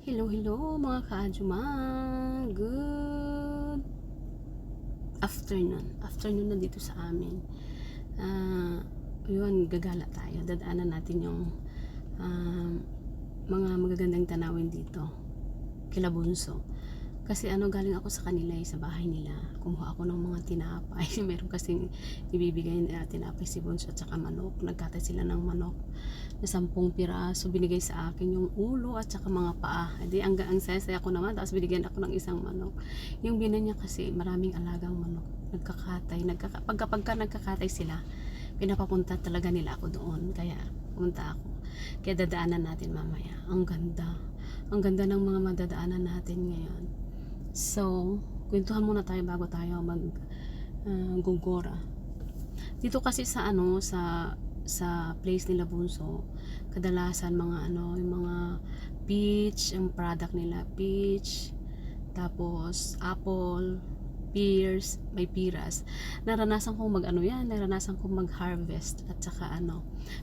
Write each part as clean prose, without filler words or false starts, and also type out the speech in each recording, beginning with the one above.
Hello, hello mga ka-Ajuma. Good afternoon. Afternoon na dito sa amin. Yun, gagala tayo. Dadaanan natin yung mga magagandang tanawin dito. Kila Bunso. Kasi galing ako sa kanila sa bahay nila. Kumuha ako ng mga tinapay. Meron kasing ibibigay na tinapay si Bunso at saka manok. Nagkatay sila ng manok na 10 piraso. Binigay sa akin yung ulo at saka mga paa. Edi ang saya-saya ko naman. Tapos binigyan ako ng isang manok. Yung binan niya kasi maraming alagang manok. Nagkakatay. Pagka nagkakatay sila, pinapapunta talaga nila ako doon. Kaya punta ako. Kaya dadaanan natin mamaya. Ang ganda. Ang ganda ng mga madadaanan natin ngayon. So, kwentuhan muna tayo bago tayo gugora. Dito kasi sa sa place nila Bunso, kadalasan mga yung mga peach, ang product nila peach, tapos apple, pears, may piras. Naranasan kong naranasan kong mag-harvest at saka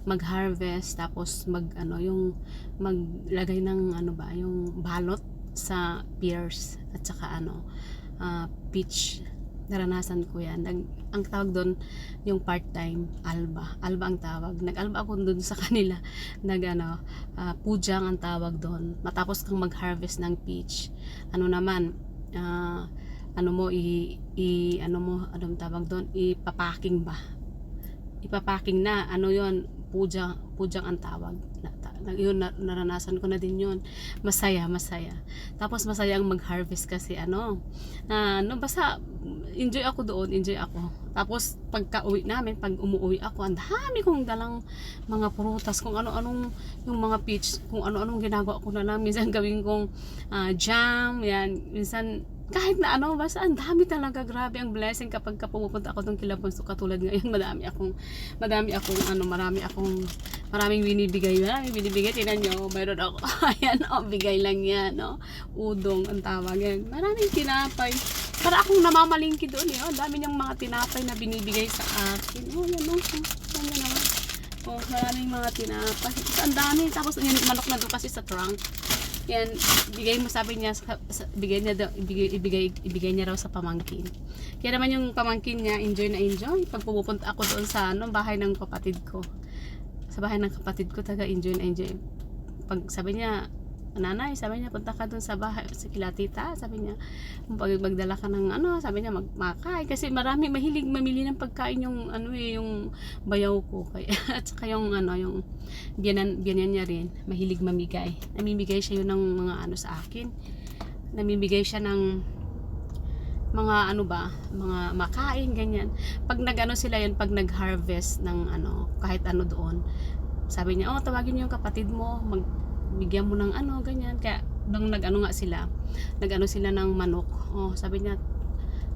mag-harvest tapos yung maglagay ng yung balot sa pears at saka peach. Naranasan ko yan. Ang tawag doon yung part-time alba ang tawag. Nag-alba ako doon sa kanila. Pujang ang tawag doon. Matapos kang mag-harvest ng peach, anong tawag doon, ipapaking na yon, pujang ang tawag. Yun, naranasan ko na din yun. Masaya. Tapos masaya ang mag-harvest kasi basta enjoy ako doon. Tapos pag umuwi ako, ang dami kong dalang mga prutas, kung ano-anong yung mga peach, kung ano-anong ginagawa ko na lang. Minsan gawin kong jam, yan. Minsan kahit na basta ang dami talaga. Grabe ang blessing kapag pupunta ako ng kila Bunso. Katulad ngayon, maraming binibigay. Tingnan nyo, mayroon ako. Ayan, bigay lang yan, udong ang tawag yan. Maraming tinapay. Para akong namamalingki doon, ang dami niyang mga tinapay na binibigay sa akin. Yan naman. Maraming mga tinapay. Ang dami. Tapos yung manok na doon kasi sa trunk. Yan, sabi niya, ibigay niya raw sa pamangkin. Kaya naman yung pamangkin niya, enjoy na enjoy. Pag pupunta ako doon sa bahay ng kapatid ko. Sa bahay ng kapatid ko, enjoy na enjoy. Pag sabi niya, nanay, sabi niya, punta ka doon sa bahay, sa kila tita, sabi niya, pag magdala ka ng sabi niya, magmakain. Kasi mahilig mamili ng pagkain yung yung bayaw ko. Kaya, at saka yung yung biyanan niya rin, mahilig mamigay. Namimigay siya yun ng mga sa akin. Namimigay siya ng mga mga makain, ganyan. Pag sila yun, pag nag-harvest ng kahit doon, sabi niya, tawagin niyo yung kapatid mo, bigyan mo ng ganyan. Kaya nung sila ng manok, sabi niya,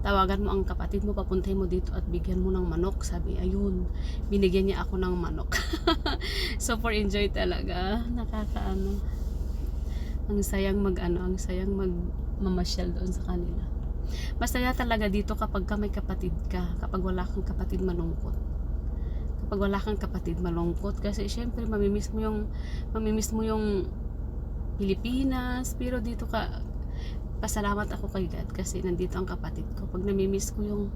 tawagan mo ang kapatid mo, papuntahin mo dito at bigyan mo ng manok. Sabi, ayun, binigyan niya ako ng manok. Super enjoy talaga. Ang sayang mamasyal doon sa kanila. Masaya talaga dito kapag may kapatid ka. Kapag wala kang kapatid, malungkot. Kasi syempre mamimiss mo yung Pilipinas. Pero dito pasalamat ako kay God kasi nandito ang kapatid ko. Pag namimiss ko yung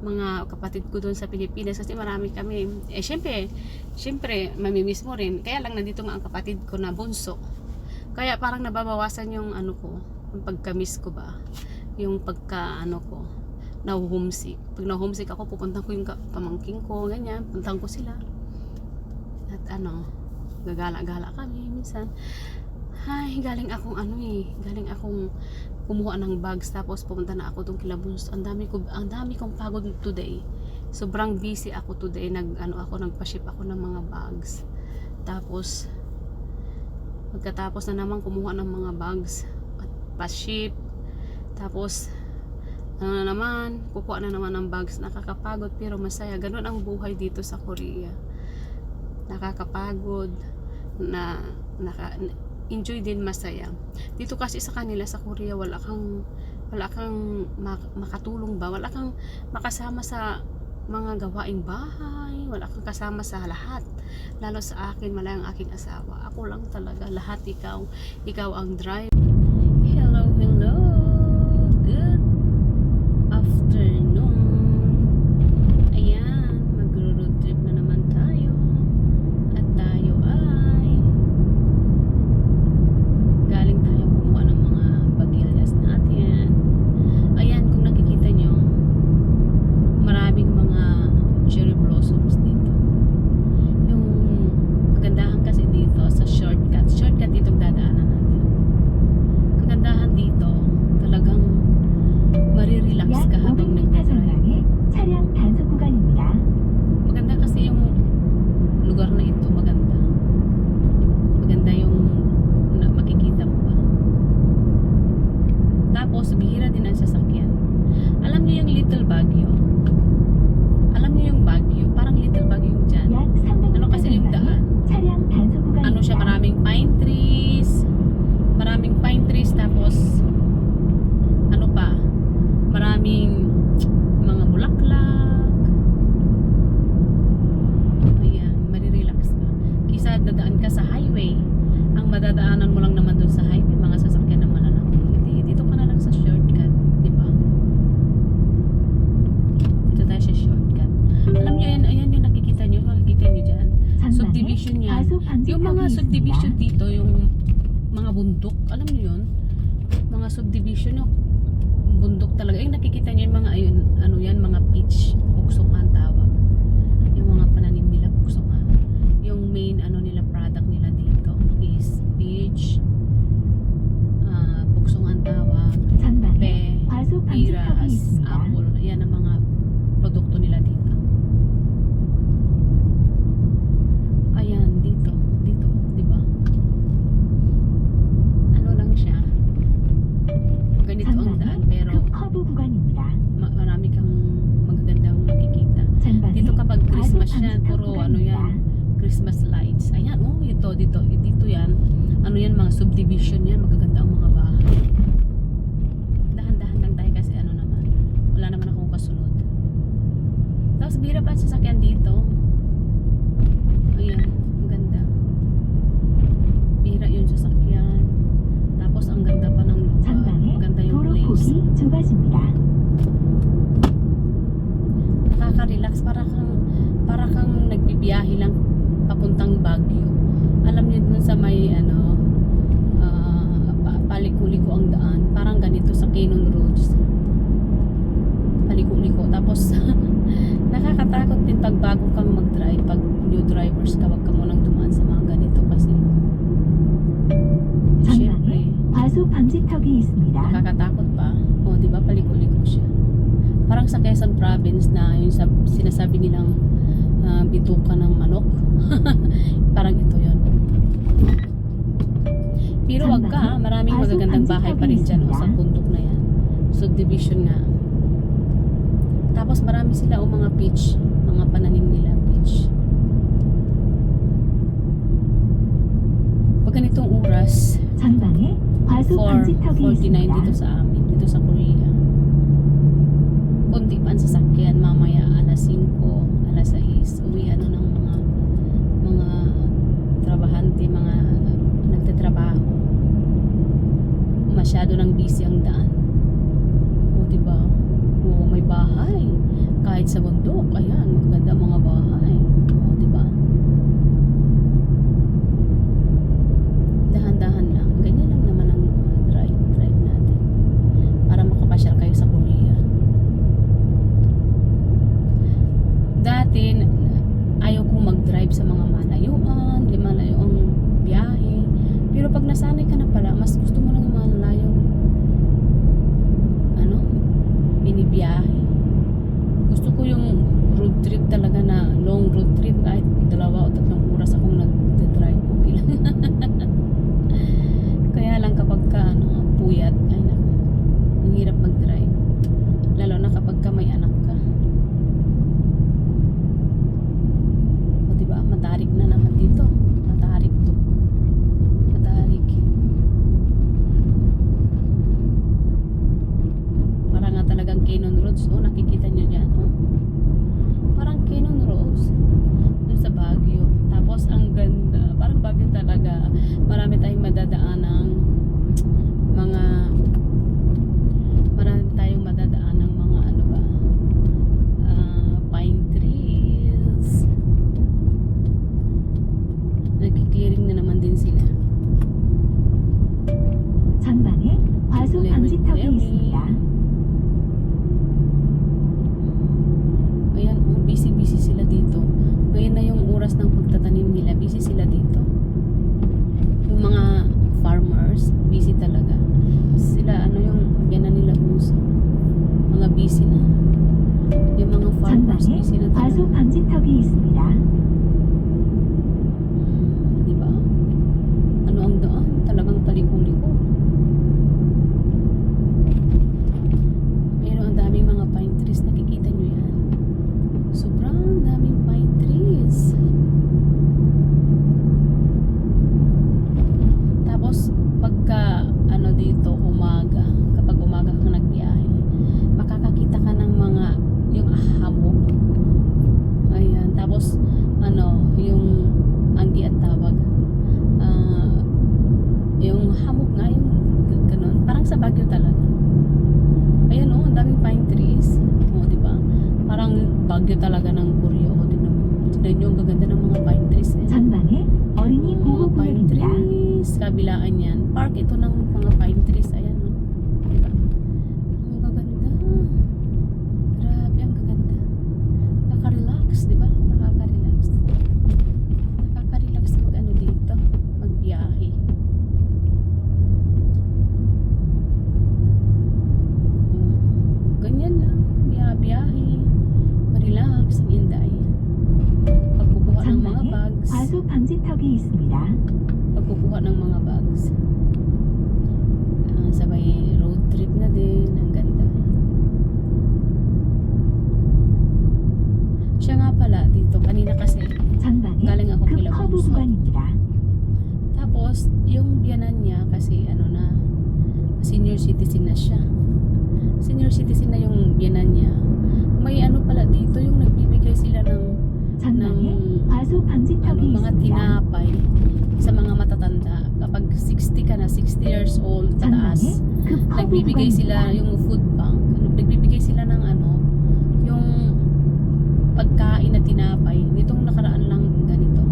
mga kapatid ko doon sa Pilipinas, kasi marami kami, syempre mamimiss mo rin. Kaya lang nandito nga ang kapatid ko na bunso. Kaya parang nababawasan yung yung pagka-miss ko ba, yung pagka ko na-homesick. Pag na-homesick ako, pupunta ko yung pamangking ko, ganyan, puntahan ko sila. At gagala-gala kami minsan. Ay, galing akong kumuha ng bags, tapos pumunta na ako tong kila Bunso. Ang dami kong pagod today. Sobrang busy ako today. Nagpa-ship ako ng mga bags. Tapos pagkatapos na naman kumuha ng mga bags at pa-ship, tapos kukuha na naman ng bags. Nakakapagod pero masaya. Ganun ang buhay dito sa Korea. Nakakapagod, enjoy din, masaya. Dito kasi sa kanila sa Korea, wala kang makatulong ba? Wala kang makasama sa mga gawaing bahay, wala kang kasama sa lahat. Lalo sa akin, wala ang aking asawa. Ako lang talaga, lahat ikaw ang drive. Hello, hello. Good afternoon. Ayan, mag-road trip na naman tayo. At tayo ay galing tayo kumuha ng mga bagillas natin. Ayan, kung nakikita nyo, maraming mga cherry blossoms dito. Yung kagandahan kasi dito sa shortcut dito dadaanan natin. Kagandahan dito, talagang marirelax ka habang nagdadrive. 차량 단속 구간입니다. Maganda kasi yung lugar na ito, maganda. Maganda yung makikita mo ba. Tapos, bihira din ang sasakyan. Alam niyo yung Little Baguio? Alam niyo yung Baguio? Parang Little Baguio yung dyan. 약 300m Ano kasi yung daan? 차량 단속 구간입니다. Ano siya, maraming pine trees. Maraming pine trees, tapos ano pa? Maraming mga bulaklak. Ayan, marirelax ka. Kisa dadaan ka sa highway. Ang madadaanan mo lang naman dun sa highway, mga sasakyan na malalaki. Dito ka na lang sa shortcut, di ba? Dito tayo sa shortcut. Alam niyo yan, ayan yung nakikita niyo dyan. Subdivision yan. Yung mga subdivision dito, yung mga bundok, alam niyo yun? Mga subdivision, yung bundok talaga. Yung nakikita niyo yung mga ayun, ano yan, mga peach, buksukan tawag. Yung mga pananim nila, buksukan. Yung main ano nila, product nila dito is peach, buksukan tawag, pe, piras, apple. Yan ang mga produkto nila dito. Ayan, dito, di ba? Ano lang siya? Ganito ang daan, pero 커브 구간입니다. marami kang magagandang makikita. Dito kapag Christmas yan, puro ano yan, Christmas lights. Ayan, oh, dito yan. Ano yan, mga subdivision yan, magaganda ang mga bahay. Dahan-dahan lang tayo kasi ano naman, wala naman akong kasunod. Tapos bihira pa ang sasakyan dito. Ayan, maganda. Bihira yung sasakyan. Tapos ang ganda pa ng lugar. 전방에 Maganda yung 도로 place. 보기 좁아집니다. Nakaka-relax, para kang nagbibiyahe lang papuntang Baguio. Alam niyo dun sa may ano, paliko-liko ang daan, parang ganito sa Cannon Roads. Paliko-liko. Tapos nakakatakot din pag bago kang mag-drive, pag new drivers ka, wag ka munang dumaan sa mga ganito kasi syempre 전방에 과속 방지턱이 있습니다. nakakatakot pa. O, di ba, paliko-liko siya. Parang sa Quezon Province na yung sinasabi nilang bituka ng manok. Parang ito yon. Pero wag ka, ha? Maraming magagandang bahay pa rin dyan, o, sa bundok na yan. Subdivision nga. Tapos marami sila, o, mga peach, mga pananim nila, peach. Pag ganitong oras, 전방에 과속 방지턱이 4:49 dito 있습니다. sa amin, dito sa Korea. Kunti pa ang sasakyan, mamaya alas 5, alas 6, uwi ano ng mga trabahante, mga nagtatrabaho. Masyado nang busy ang daan. O, diba? O, may bahay. Kahit sa bundok, ayan, maganda mga bahay. O, diba? Dahan-dahan lang. Ganyan lang naman ang drive natin. Para makapasyal kayo sa Korea. Dati, ayaw kong mag-drive sa mga malayuan, malayuang biyahe. Pero pag nasanay ka na pala, mas gusto mo lang malayong binibiyahe. Gusto ko yung road trip talaga na long 전방에 과속 방지턱이 있습니다. Ayan, oh, busy sila dito. Ngayon na yung oras ng pagtatanim nila, busy sila dito. Yung mga farmers, busy talaga. Sila, ano yung biyanan nila bunso. Mga busy na. Yung mga farmers, 전방에 busy na 과속 talaga. 방지턱이 있습니다. Di ba? Ano ang daan? Talagang paliko-liko. Pero ang daming mga pine trees, nakikita nyo yan. Sobrang daming pine trees. Tapos, pagka, ano dito, umaga, kapag umaga kang nagbiyahe, makakakita ka ng mga, yung hamog. Ayan. Tapos, ano, yung, anggi at tawag. Yung hamog nga, yung ganun. Parang sa Baguio talaga. Ayan, oh, ang daming pine trees. Oh, di ba? Parang Baguio talaga ng Koryo. Oh, tignan nyo, ang gaganda ng mga pine trees. Eh. 전방에 어린이 Mga pine 보호구역입니다. trees. Kabilaan yan. Park ito ng mga pine trees. Ayan, oh. Diba? Ang gaganda. Grabe, ang gaganda. Nakaka-relax, di ba? Nakaka-relax. Nakaka-relax mag-ano dito. Magbiyahe. Ganyan lang. Biyahe. Relax, ang inday. Pagkukuha ng mga 전방에 bags. 과속 방지턱이 있습니다. Pagkukuha ng mga bags. Sabay road trip na din. Ang ganda. Siya nga pala dito. Kanina kasi 전방에 galing ako 급 kila 커브 Bunso. 구간입니다. Tapos yung biyanan niya kasi ano na senior citizen na siya. Senior citizen na yung biyanan niya. May ano pala dito yung nagbibigay sila ng 전방에 과속 방지턱이 mga 있습니다. tinapay sa mga matatanda. Kapag 60 ka na, 60 years old, pataas, 전방에 급 커브 nagbibigay sila 구간입니다. yung food bank. Nagbibigay sila ng ano, yung pagkain na tinapay. Nitong nakaraan lang ganito.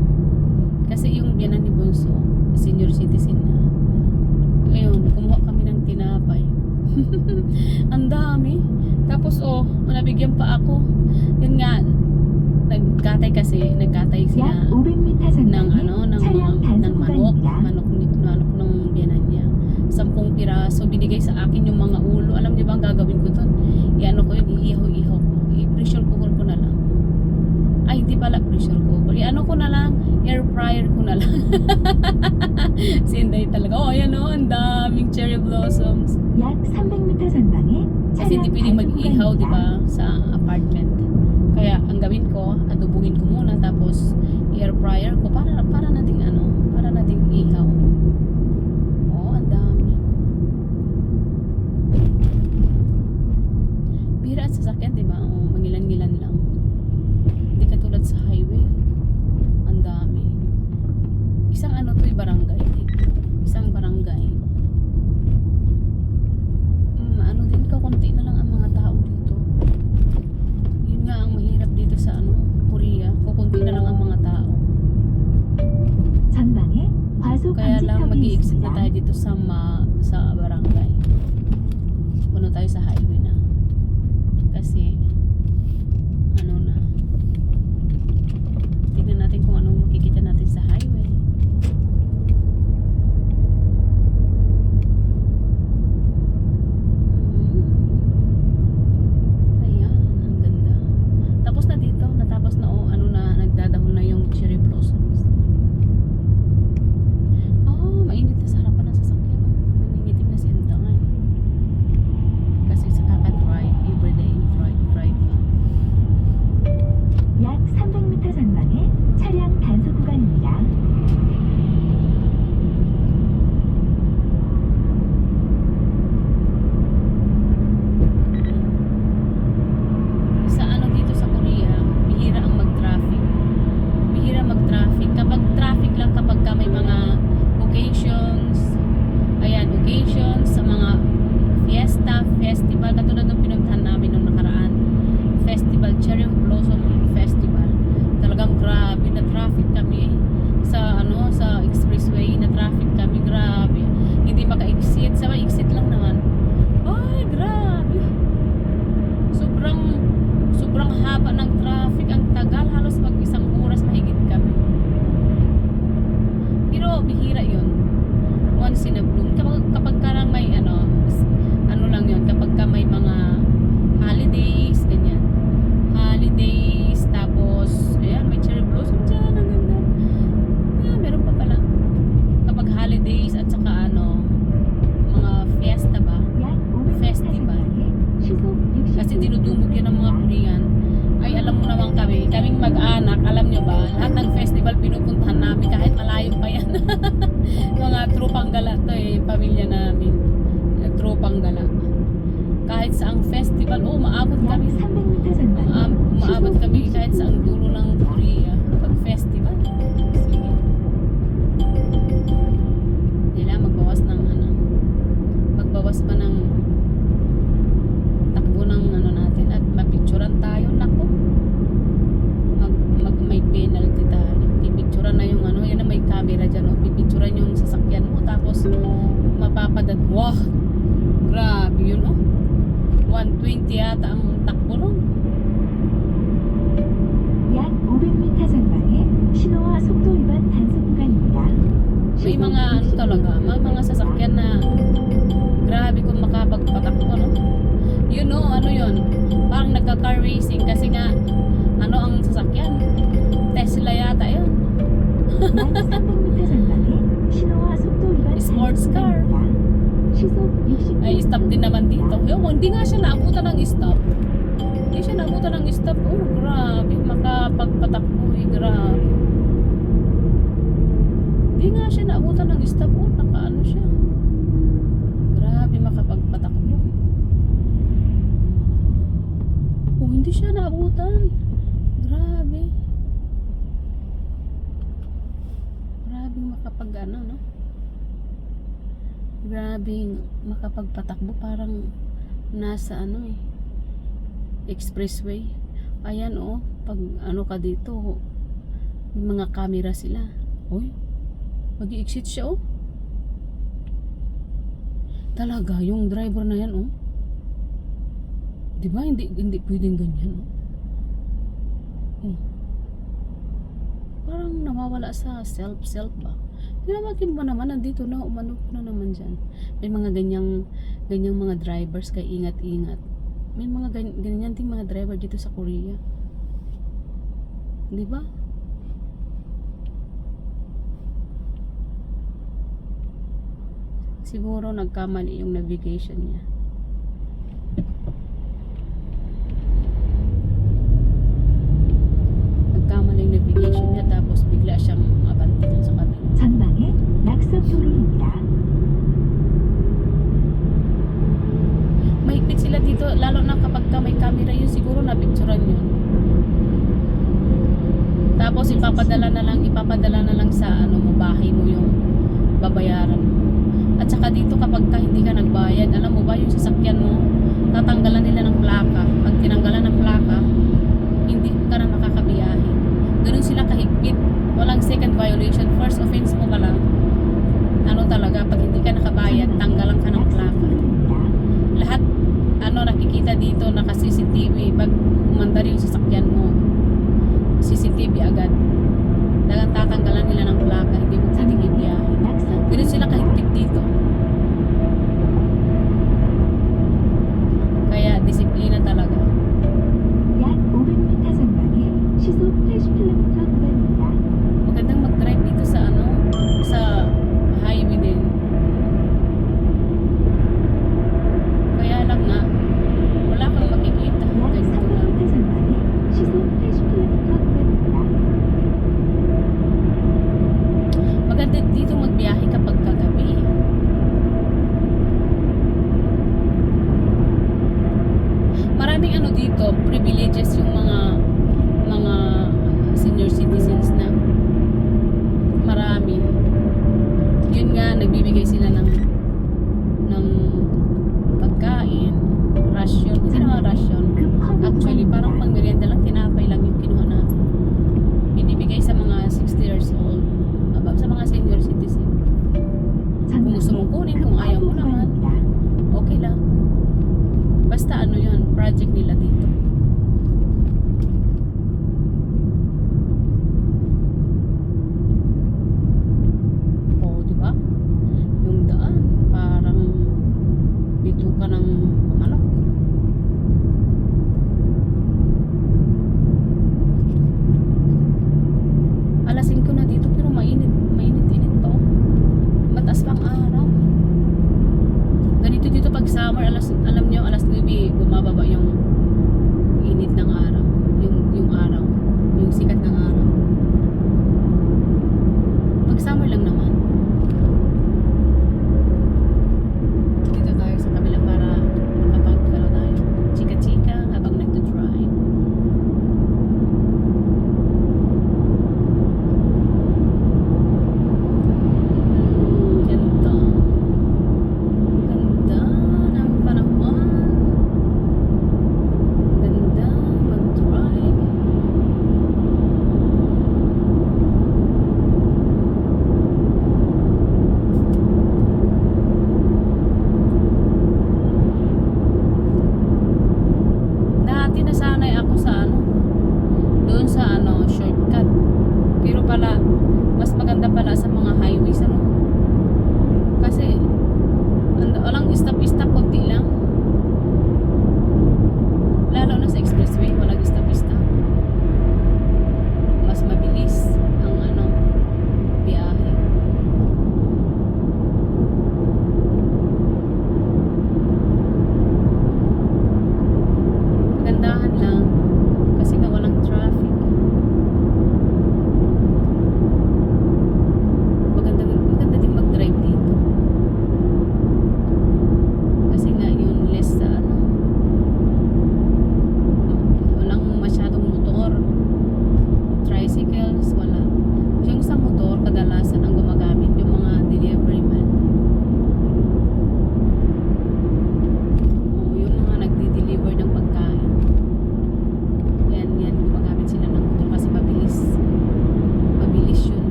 Kasi yung biyanan ni Bunso, senior citizen na. Ngayon, kumuha kami ng tinapay. Ang dami. Tapos nabigyan pa ako. Yun nga, nagkatay sila 약 500m ng 전방에 차량 단속 구간입니다. manok ng biyanan niya. 10 piraso binigay sa akin yung mga ulo. Alam niyo ba ang gagawin ko doon? Iano ko yun, iihaw ko. I-pressure cooker ko na lang. Ay, hindi pala pressure cooker. Iano ko na lang, air fryer ko na lang. Sinday talaga. Oh, ayan oh, ang daming cherry blossoms. 약 300m 전방에 Kasi hindi 차량 pwedeng 단속 mag-ihaw, di 구간입니다. ba, sa apartment. Kaya ang gawin ko, adubungin ko muna tapos air fryer ko para nating para nating ihaw. Oh, ang dami. Bira at sasakyan, di ba? Oh, mangilan-ngilan lang. Hindi katulad sa highway. Ang dami. Isang barangay dito. Isang barangay. Din kakunti na lang ang mga tao dito. Yun nga ang mahirap dito sa Korea. Kukunti na lang ang mga tao. 전방에 과속 Kaya lang 방지턱이 mag-i-exit na 있습니다. tayo dito sa barangay. Puno tayo sa highway na. Kasi na. Tignan natin kung anong makikita natin sa highway. Ayan, ang ganda. Tapos na dito, natapos na nagdadahon na yung cherry blossoms. Mainit na sa harapan ng sasakyan. Nangingitim na si Entangay. Kasi sa kaka-drive, everyday drive lang. 약 300m 전방에 차량 단속 구간입니다. Sa dito sa Korea, bihira ang mag-traffic. Bihira mag-traffic. Kapag traffic lang kapag may mga occasions, sa mga fiesta, festival, katulad ng pinuntahan namin nung nakaraan. Festival, Cherry Blossom Festival. Talagang grabe na traffic kami sa expressway, na traffic kami, grabe. Hindi maka-exit sa festival pinupuntahan namin kahit malayo pa yan. Mga tropang gala to eh, pamilya namin. Tropang gala. Kahit saang festival, maabot 약 kami. 300m 전방에 Maabot kami kahit saang dulo ng Korea pag festival. Sige. Kailangan magbawas ng magbawas pa ng takbo ng natin at mapicturan tayo. Nako. May penalty tayo. Pipicturan na yung yan na may camera dyan. Pipicturan yung sasakyan mo tapos mapapadad. Wow! Grabe yun 120 yata ang takbo nun. 약 500m 전방에 신호와 속도 위반 단속 구간입니다. May mga talaga, may mga sasakyan na grabe kung makapagpatakbo yun yun, parang nagka-car racing kasi nga ang sasakyan Tesla yata yun. 약 300m 전방에 신호와 속도 위반 Sports 단속 car. 구간입니다. 시속 60km. Ay stop din naman dito. Hindi nga siya naabutan ng stop. Hindi siya naabutan ng stop. Grabe, makapagpatakbo grabe. Hindi nga siya naabutan ng stop. Nakaano siya. Grabe, makapagpatakbo. Hindi siya naabutan. Grabe. Grabe makapag no? Grabe makapagpatakbo parang nasa expressway. Ayan pag ka dito may mga camera sila. Mag-i-exit siya Talaga yung driver na yan 'Di ba hindi pwedeng ganyan Parang nawawala sa self ba? Pinamakin mo naman, nandito na, umanok na naman dyan. May mga ganyang mga drivers, kaya ingat-ingat. May mga ganyan ding mga driver dito sa Korea. Di ba? Siguro nagkamali yung navigation niya. Nagkamali yung navigation niya, tapos bigla siyang abante sa kabila. 전방에 낙석 도로입니다. Mahigpit sila dito, lalo na kapag may camera yun, siguro napicturan yun. Tapos ipapadala na lang sa bahay mo yung babayaran mo. At saka dito kapag hindi ka nagbayad, alam mo ba yung sasakyan mo, tatanggalan nila ng plaka. Pag tinanggalan ng plaka, hindi ka na makakabiyahe. Ganun sila kahigpit. Walang second violation. First offense mo pa lang. Talaga, pag hindi ka nakabayad, tanggalan ka ng plaka. Lahat, nakikita dito, naka-CCTV. Pag umandar yung sasakyan mo, CCTV agad. Tatanggalan nila ng plaka, hindi mo pwedeng ibiyahe. Ganun sila kahigpit dito. Kaya, disiplina talaga. 약 500m 전방에 시속 80km 구간입니다. Magandang mag-drive dito sa sa highway din. Kaya lang nga, wala kang makikita. 약 Ganito lang. 300m 전방에 시속 80km 구간입니다. Maganda dito magbiyahe kapag kagabi. Maraming dito, privileges yung mga senior citizens na marami. Yun nga, nagbibigay sila ng pagkain, ration. Hindi naman ration. Actually, parang pang merienda lang, tinapay lang yung kinuha namin. Binibigay sa mga 60 years old, sa mga senior citizen. Kung gusto mong kunin, kung ayaw mo naman, okay lang. Basta yun, project nila dito. Di ba? Yung daan, parang bituka ng manok. Alas 5 na dito, pero mainit pa mataas pang araw. Ganito dito pag summer, alam nyo, alas 9 bumababa yung init ng araw, yung araw, yung sikat ng araw.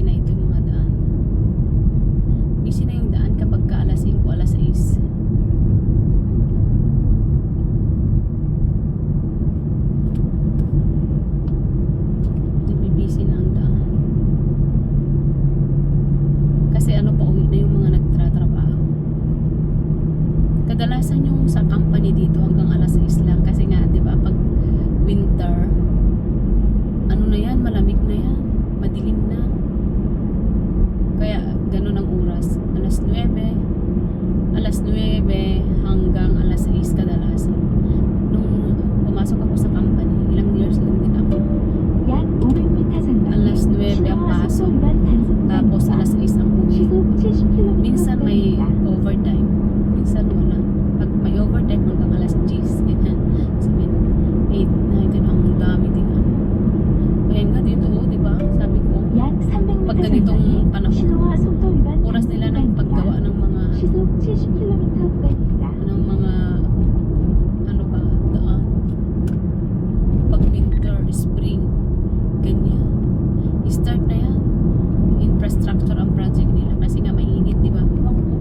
na ito yung mga daan. Busy na yung daan kapag ka alas 5, alas 6. Nabibisi na ang daan. Kasi ano, pauwi na yung mga nagtratrabaho. Kadalasan yung sa company dito hanggang alas 6 lang. Kasi nga, di ba, pag winter, ano na yan, malamig na yan. Madilim na. Kaya, ganun ang oras. Alas 9 hanggang alas 6 kadalasan. Nung pumasok ako sa company, ilang years lang din ako. 약 500m 전방에 Alas 9 ang 신호와 pasok. 속도 위반 단속 Tapos 구간입니다. alas 6 ang uwi. 시속 70km Minsan may 구간입니다. overtime. Minsan wala. Pag may overtime hanggang alas 10, ganyan. 7, 8, 9, ang dami din ano. Kaya nga dito, oh, di ba? Sabi ko, 약 300m pag ganitong 전방에 panahon, 신호와 속도 위반 oras 단속 nila ng 구간입니다. paggawa ng mga 시속 70km 구간입니다. ano ba, daan. Pag winter, spring, ganyan. I-start na yan. Infrastructure ang project nila kasi nga mainit, di ba? Ewan ko.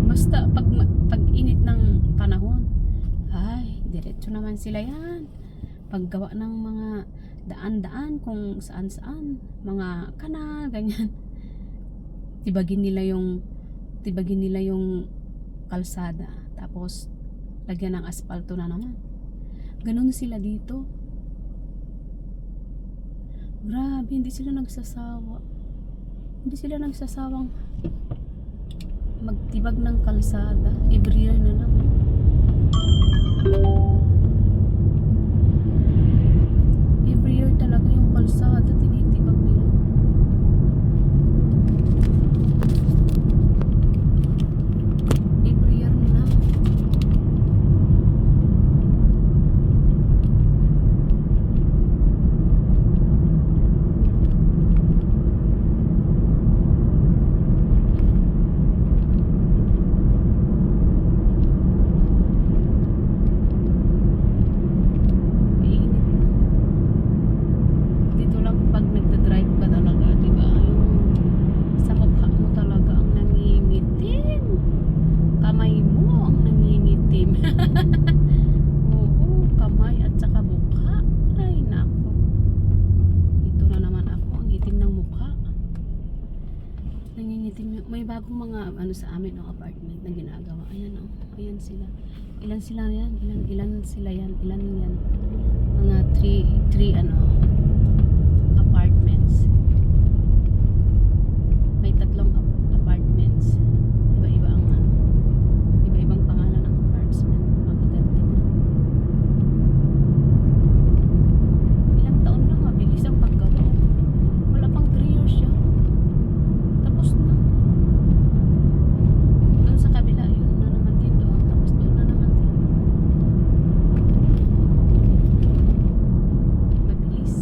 Basta pag init ng panahon, ay, diretso naman sila yan. Paggawa ng mga daan-daan kung saan-saan, mga kanal, ganyan. Tibagin nila yung kalsada, tapos lagyan ng asfalto na naman. Ganun sila dito. Grabe, hindi sila nagsasawa. Hindi sila nagsasawang magtibag ng kalsada. Every year na lang. Every year talaga yung kalsada tinitibag nila. Every year na. Mainit na. Dito lang pag nagda-drive ka talaga, di ba? Yung sa mukha mo talaga ang nangingitim. Kamay mo ang nangingitim. Oo, kamay at saka mukha. Ay, nako. Ito na naman ako, ang itim ng mukha. Nangingitim. May bagong mga ano sa amin ng apartment na ginagawa. Ayan, oh. Ayan sila. Ilan sila yan? Ilan sila yan? Ilan yan? Mga 3 apartments. May 3 apartments. Iba-iba ang iba-ibang pangalan ng apartment. Magaganda. Ilang taon lang, mabilis ang paggawa. Wala pang 3 years yan. Tapos na. Doon sa kabila, yun na naman din doon. Tapos doon na naman din. Mabilis.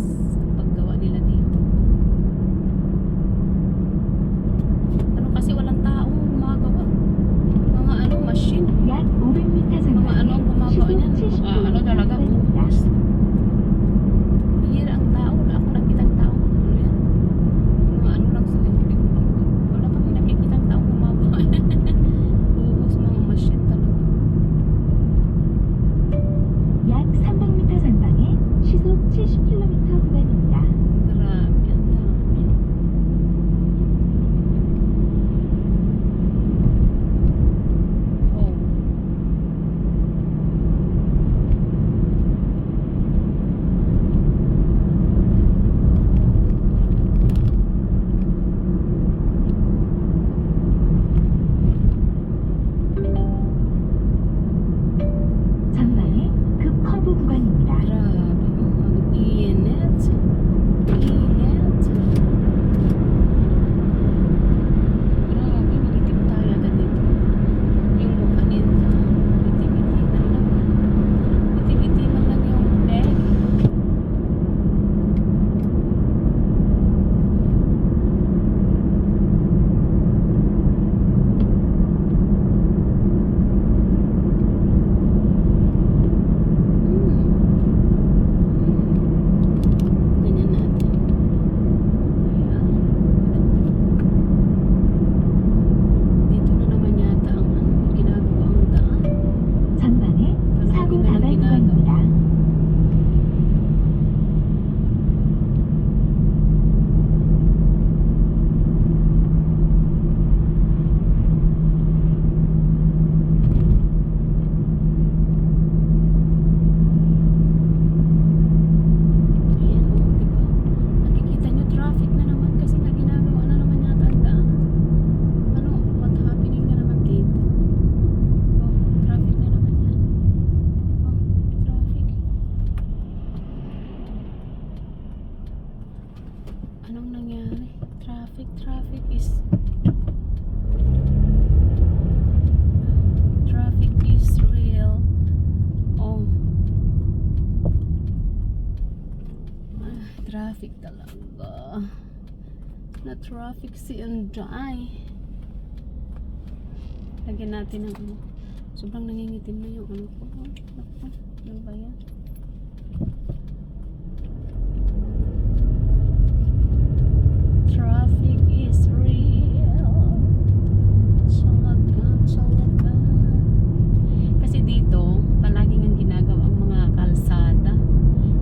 Anong nangyari? Traffic is real. Oh. Traffic talaga. Na traffic si Anday. Lagyan natin ng ano. Sobrang nangingitim na yung ano ko. Naku, ano ba yan? Traffic is real. Talaga. Kasi dito, palaging ang ginagawa ang mga kalsada.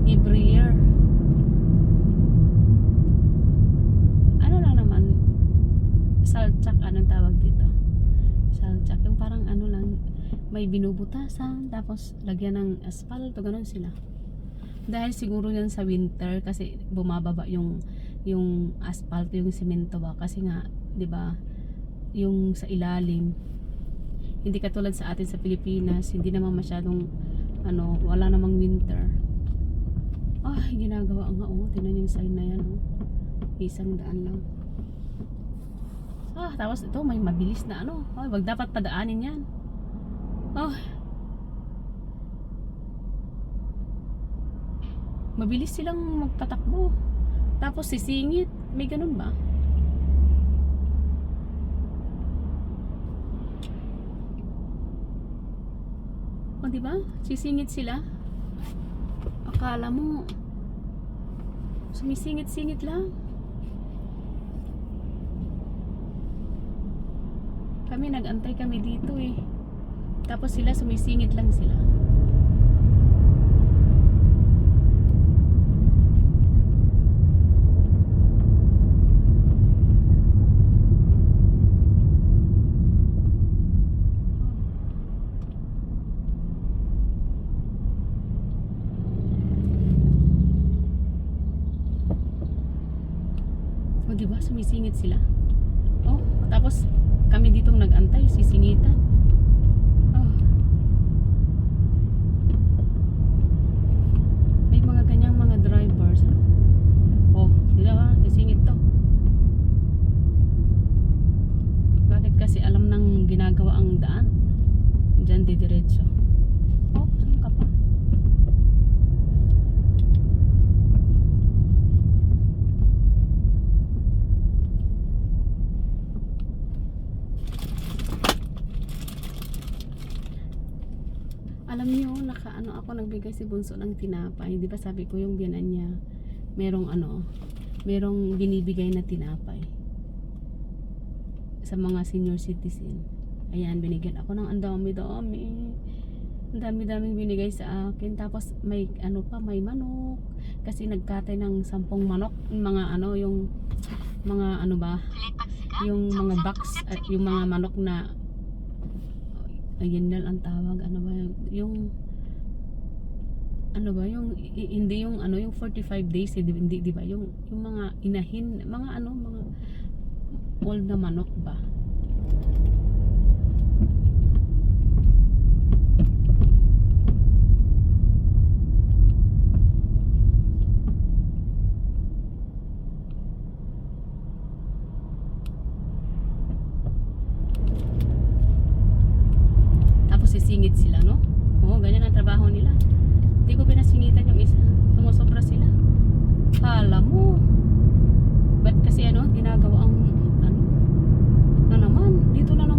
Every year. Ano lang naman, saltsak, anong tawag dito? Saltsak, yung parang ano lang, may binubutasan, tapos lagyan ng asfalto, ganun sila. Dahil siguro yan sa winter, kasi bumababa yung asfalto, yung semento ba, kasi nga, 'di ba, yung sa ilalim, hindi katulad sa atin sa Pilipinas, hindi naman masyadong ano, wala namang winter. Ginagawa nga, tingnan yung sign na yan, isang daan lang. Tapos ito may mabilis na ano, wag dapat padaanin yan. Mabilis silang magpatakbo, tapos sisingit, may ganun ba? Di ba? Sisingit sila. Akala mo sumisingit-singit lang. Kami nag-antay kami dito tapos sila sumisingit lang sila. Diba? Sumisingit sila. Tapos kami ditong nag-antay, sisingitan. May mga ganyang mga drivers. Diba? Sisingit to. Bakit? Kasi alam nang ginagawa ang daan. Diyan didiretso. Saan ka pa? Alam niyo, ako nagbigay si Bunso ng tinapay. Di ba sabi ko yung biyanan niya, merong binibigay na tinapay sa mga senior citizen. Ayan, binigyan ako ng ang dami-daming binigay sa akin. Tapos may may manok. Kasi nagkatay ng 10 manok. Yung mga yung mga box at yung mga manok na ayun ang tawag, yung hindi yung yung 45 days, hindi, di ba, yung mga inahin, mga old na manok ba. Sisingit sila, no? Ganyan ang trabaho nila. Hindi ko pinasingitan yung isa. Sumusobra sila. Hala mo. Ba't kasi ginagawa ang na naman? Dito na naman.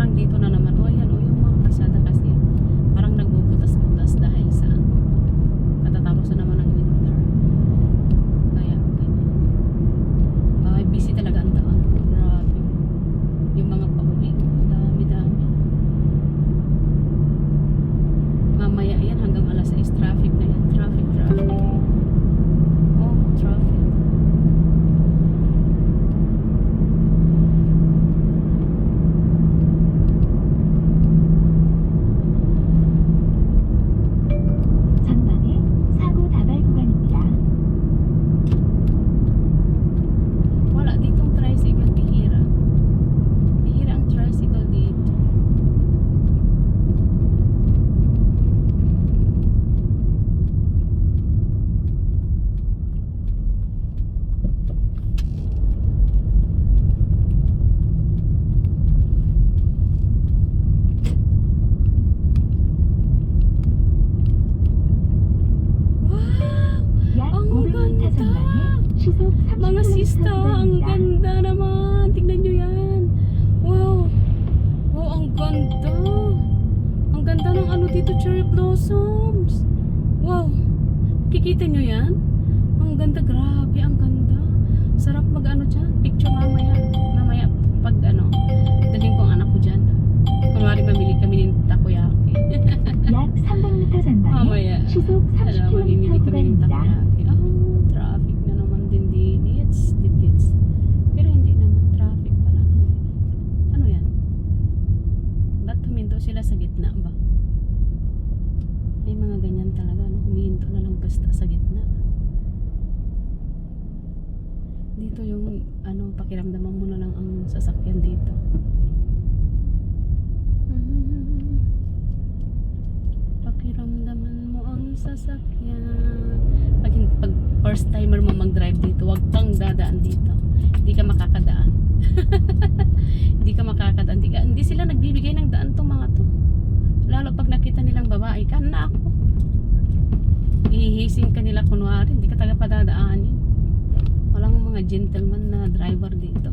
parang dito na naman. Oh, yan, oh, yung mga kalsada kasi parang nagbubutas-butas dahil sa katatapos na naman ng winter. Kaya, ganyan. Ay, busy talaga ang daan. Grabe. Yung mga pauwi, dami-dami. Mamaya yan, hanggang alas 6, traffic na yan. Traffic. Oh, traffic. 전방에 사고 다발 구간입니다. Wala ditong tricycle, bihira. Bihira ang tricycle dito. 약 Ang 500m ganda! 전방에 시속 Mga 30km sista, ang 구간입니다. ganda naman. Tingnan nyo yan. Wow. Wow, ang ganda. Ang ganda ng ano dito, cherry blossoms. Wow. Kikita nyo yan? Ang ganda, grabe, ang ganda. Sarap mag ano dyan. Picture mamaya. Mamaya, pag ano, daling ko ang anak ko dyan. Kunwari mamili kami ng takoyaki. 약 300m 전방에 mamaya. 시속 Alam, 30km mamimili kami ng 구간입니다. takoyaki. Traffic na naman din Ditits. Pero hindi naman traffic pala. Ano yan? Ba't huminto sila sa gitna ba? May mga ganyan talaga, no? Humihinto na lang basta sa gitna. Dito yung ano, pakiramdaman mo na lang ang sasakyan dito. Pakiramdaman mo ang sasakyan. Pag first timer mo mag-drive dito, wag kang dadaan dito. Hindi ka makakadaan. Hindi ka makakadaan. Hindi sila nagbibigay ng daan tong mga to. Lalo pag nakita nilang babae ka, na ako. Ihihising ka nila kunwari, hindi ka taga padadaanin. Walang mga gentleman na driver dito.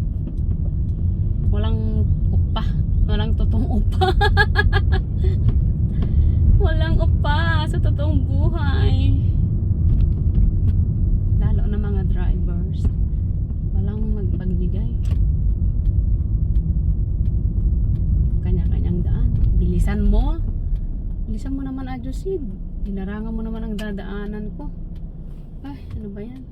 Walang upa. Walang totoong upa. Walang upa sa totoong buhay. Lalo na mga drivers. Walang magpagbigay. Kanya-kanyang daan. Bilisan mo. Bilisan mo naman, Adjosid. Dinarangan mo naman ang dadaanan ko. Ay, ano ba yan?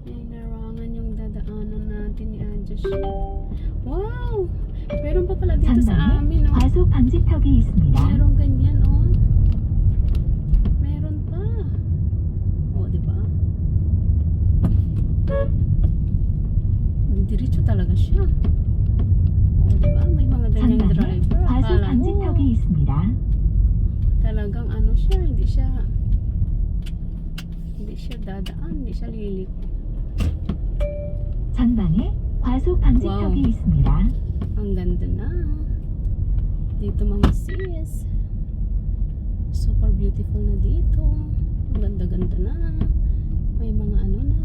Dinarangan yung dadaanan natin ni Adjosid. Wow! Meron pa pala dito sa 전방에 amin, oh. 과속 방지턱이 있습니다. Meron ganyan, oh. Meron pa. Oh, di ba? Diretso talaga siya. Oh, di ba? May mga ganyang 전방에 driver. 과속 Akala mo, 방지턱이 있습니다. talagang ano siya, hindi siya dadaan, hindi siya liliko. 전방에 과속 방지턱이 Wow. 있습니다. Ang ganda na. Dito mga sis. Super beautiful na dito. Ang ganda-ganda na. May mga ano na.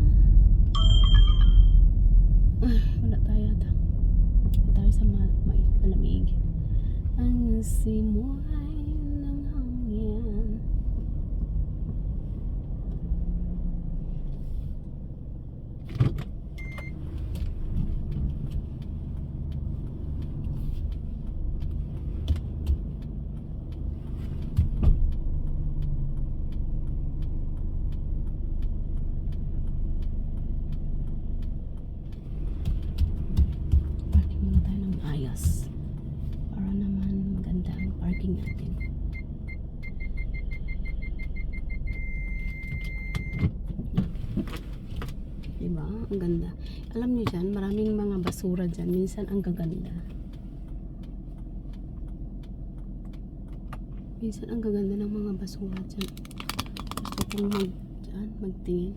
Ay, wala tayo ata. Wala tayo sa malamig. Ang simoy ng hangin. Parking muna tayo ng ayos. Para naman maganda ang parking natin. Diba? Ang ganda. Alam niyo dyan, maraming mga basura dyan. Minsan ang gaganda. Minsan ang gaganda ng mga basura dyan. Gusto kong magtingin.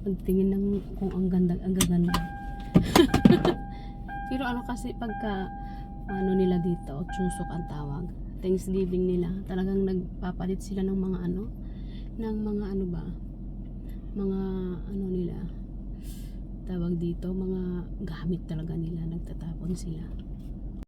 Magtingin ng kung ang ganda, ang gaganda. Pero ano kasi pagka ano nila dito, chusok ang tawag. Thanksgiving nila. Talagang nagpapalit sila ng mga ano ba? Mga ano nila. tawag dito, mga gamit talaga nila, nagtatapon sila.